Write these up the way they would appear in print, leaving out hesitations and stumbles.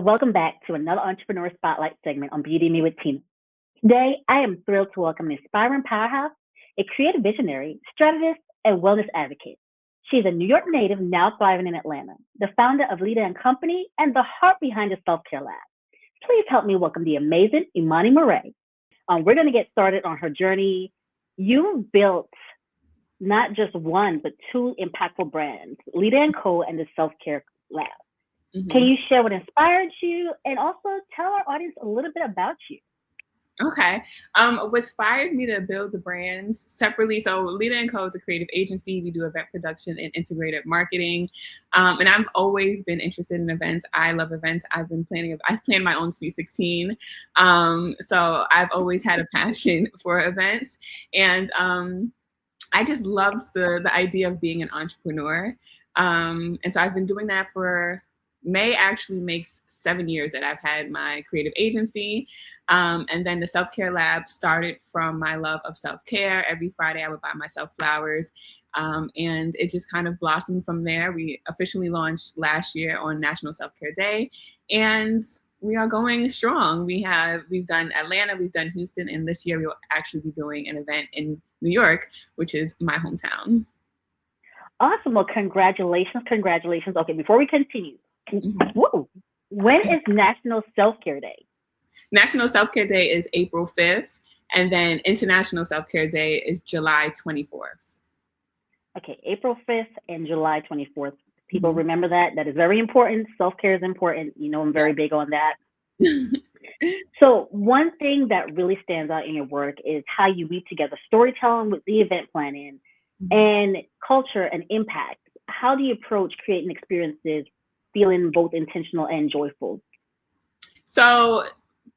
Welcome back to another Entrepreneur Spotlight segment on Beauty Me with Tina. Today, I am thrilled to welcome an inspiring powerhouse, a creative visionary, strategist, and wellness advocate. She is a New York native now thriving in Atlanta, the founder of Leda Company, and the heart behind the Self-Care Lab. Please help me welcome the amazing Imani Murray. We're going to get started on her journey. You built not just one, but two impactful brands, Leda Co and the Self-Care Lab. Can you share what inspired you and also tell our audience a little bit about you? Okay. What inspired me to build the brands separately? So Leda Co is a creative agency. We do event production and integrated marketing. And I've always been interested in events. I love events. I planned my own Sweet 16. So I've always had a passion for events. And I just loved the idea of being an entrepreneur. And so I've been doing that for May actually makes 7 years that I've had my creative agency. And then the Self-Care Lab started from my love of self-care. Every Friday I would buy myself flowers. And it just kind of blossomed from there. We officially launched last year on National Self-Care Day. And we are going strong. We've done Atlanta, we've done Houston, and this year we will actually be doing an event in New York, which is my hometown. Awesome. Well, congratulations. Okay, before we continue, when is National Self-Care Day? National Self-Care Day is April 5th, and then International Self-Care Day is July 24th. Okay, April 5th and July 24th. People remember that. That is very important. Self-care is important. You know, I'm very big on that. So one thing that really stands out in your work is how you weave together storytelling with the event planning and culture and impact. How do you approach creating experiences feeling both intentional and joyful? So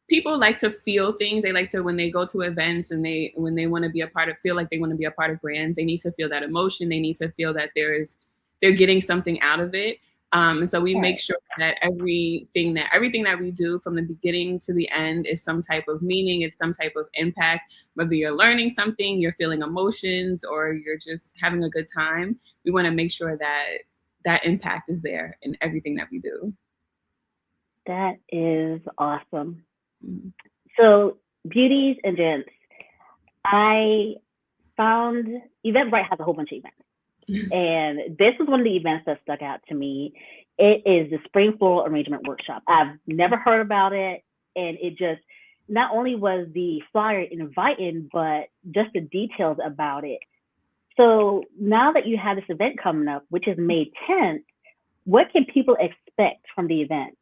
people like to feel things. They like to, when they go to events and when they want to be a part of, feel like they want to be a part of brands, they need to feel that emotion. They need to feel that they're getting something out of it. And so we make sure that everything that we do from the beginning to the end is some type of meaning, it's some type of impact, whether you're learning something, you're feeling emotions, or you're just having a good time. We want to make sure that impact is there in everything that we do. That is awesome. So, beauties and gents, I found Eventbrite has a whole bunch of events. And this is one of the events that stuck out to me. It is the Spring Floral Arrangement Workshop. I've never heard about it. And it just, not only was the flyer inviting, but just the details about it. So now that you have this event coming up, which is May 10th, what can people expect from the event?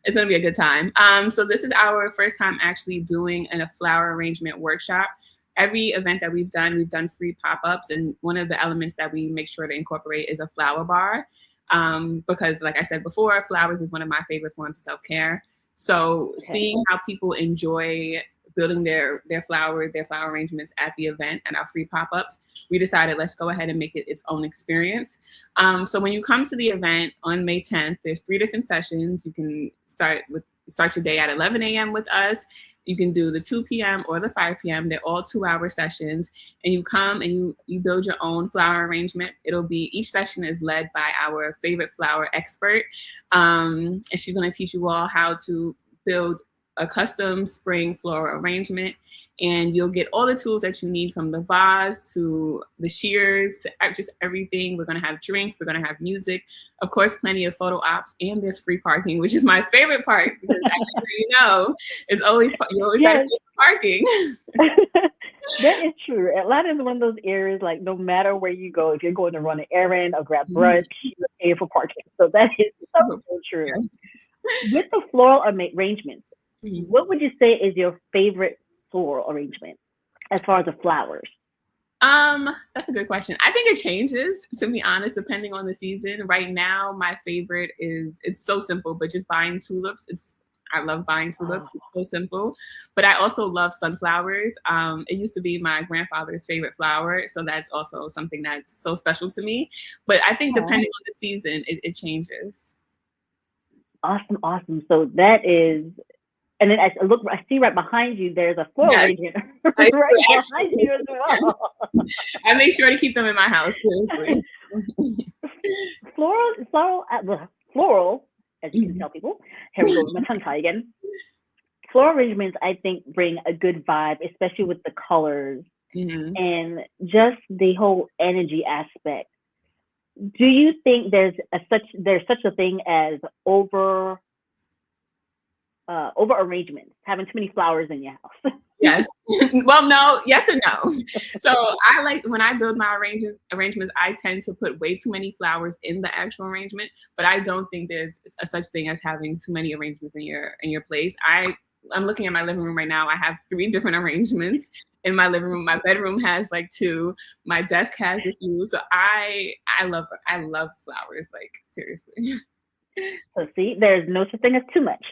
It's going to be a good time. So this is our first time actually doing a flower arrangement workshop. Every event that we've done free pop-ups, and one of the elements that we make sure to incorporate is a flower bar, because like I said before, flowers is one of my favorite forms of self-care. So seeing how people enjoy building their flower arrangements at the event and our free pop-ups, we decided let's go ahead and make it its own experience. So when you come to the event on May 10th, there's 3 different sessions. You can start your day at 11 a.m. with us. You can do the 2 p.m. or the 5 p.m. They're all 2-hour sessions. And you come and you build your own flower arrangement. Each session is led by our favorite flower expert. And she's going to teach you all how to build a custom spring floral arrangement. And you'll get all the tools that you need, from the vase to the shears to just everything. We're going to have drinks. We're going to have music. Of course, plenty of photo ops, and there's free parking, which is my favorite part, because you always got to pay for parking. That is true. Atlanta is one of those areas, like, no matter where you go, if you're going to run an errand or grab brunch, you're paying for parking. So that is so true. With the floral arrangements, what would you say is your favorite floral arrangement as far as the flowers? That's a good question. I think it changes, to be honest, depending on the season. Right now, my favorite it's so simple, but just buying tulips. I love buying tulips. It's so simple. But I also love sunflowers. It used to be my grandfather's favorite flower, so that's also something that's so special to me. But I think depending on the season, it changes. Awesome. So that is. And then I see right behind you, there's a floral arrangement right behind you as well. I make sure to keep them in my house, seriously. Floral as you can tell people. Here we go, my tongue tie again. Floral arrangements, I think, bring a good vibe, especially with the colors and just the whole energy aspect. Do you think there's such a thing as over arrangements, having too many flowers in your house? Yes. Well, no, yes and no. So I like when I build my arrangements, I tend to put way too many flowers in the actual arrangement, but I don't think there's a such thing as having too many arrangements in your place. I'm looking at my living room right now. I have 3 different arrangements in my living room. My bedroom has like 2. My desk has a few. So I love flowers, like seriously. So see, there's no such thing as too much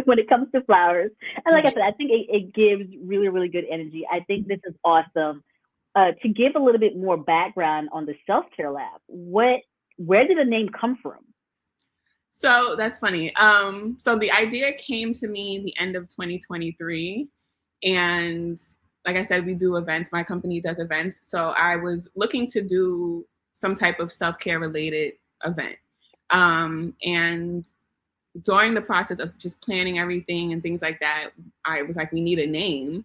when it comes to flowers. And like I said, I think it gives really, really good energy. I think this is awesome. To give a little bit more background on the self-care lab, where did the name come from? So that's funny. So the idea came to me the end of 2023. And like I said, we do events. My company does events. So I was looking to do some type of self-care related event. And during the process of just planning everything and things like that, I was like, we need a name.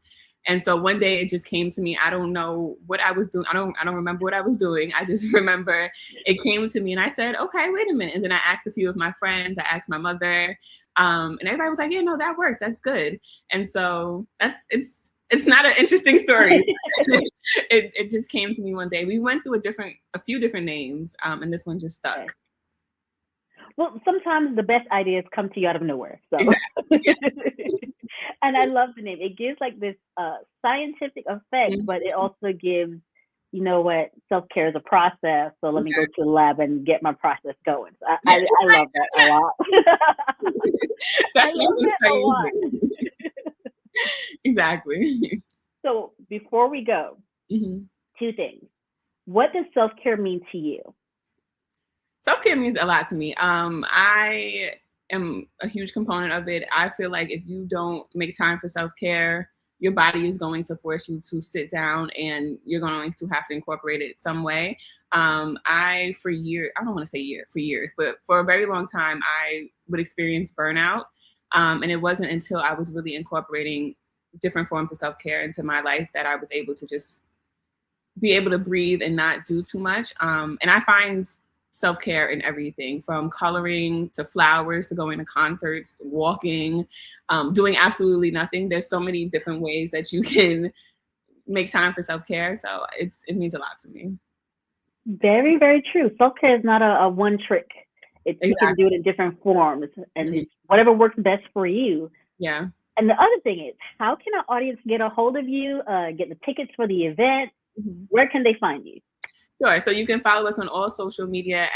And so one day it just came to me. I don't know what I was doing. I don't remember what I was doing. I just remember it came to me and I said, okay, wait a minute. And then I asked a few of my friends, I asked my mother, and everybody was like, yeah, no, that works. That's good. And so it's not an interesting story. it just came to me one day. We went through a few different names, and this one just stuck. Okay. Well, sometimes the best ideas come to you out of nowhere. So, and I love the name. It gives like this scientific effect, but it also gives, you know what, self-care is a process. So let me go to the lab and get my process going. So I love that a lot. That's a lot. Exactly. So before we go, 2 things. What does self-care mean to you? Self-care means a lot to me. I am a huge component of it. I feel like if you don't make time for self-care, your body is going to force you to sit down and you're going to have to incorporate it some way. For years, I don't want to say for years, but for a very long time, I would experience burnout. And it wasn't until I was really incorporating different forms of self-care into my life that I was able to just be able to breathe and not do too much. And I find self-care in everything from coloring to flowers to going to concerts, walking, doing absolutely nothing. There's so many different ways that you can make time for self-care. So it means a lot to me. Very, very true. Self-care is not a one trick. You can do it in different forms and it's whatever works best for you. Yeah. And the other thing is, how can our audience get a hold of you, get the tickets for the event? Where can they find you? Sure. So you can follow us on all social media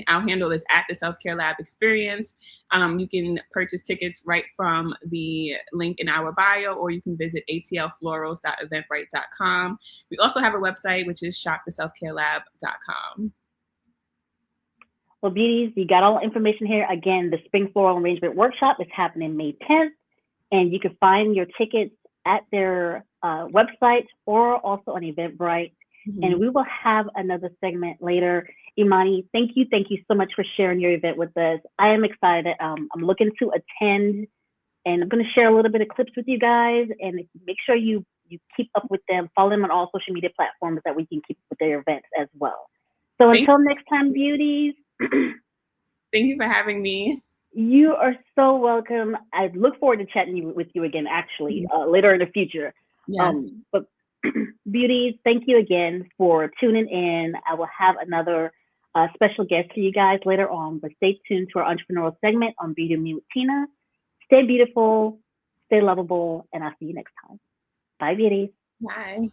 our handle is at the Self-Care Lab Experience. You can purchase tickets right from the link in our bio, or you can visit atlflorals.eventbrite.com. We also have a website, which is shoptheselfcarelab.com. Well, beauties, you got all the information here. Again, the Spring Floral Arrangement Workshop is happening May 10th, and you can find your tickets at their website or also on Eventbrite. And we will have another segment later. Imani, thank you so much for sharing your event with us. I am excited. I'm looking to attend, and I'm going to share a little bit of clips with you guys, and make sure you keep up with them. Follow them on all social media platforms that we can keep up with their events as well. So until next time, beauties. Thank you for having me. You are so welcome. I look forward to chatting with you again, actually, later in the future. Yes. But beauties, thank you again for tuning in. I will have another special guest for you guys later on, but stay tuned to our entrepreneurial segment on Beauty Me with Tina. Stay beautiful, stay lovable, and I'll see you next time. Bye, beauties. Bye.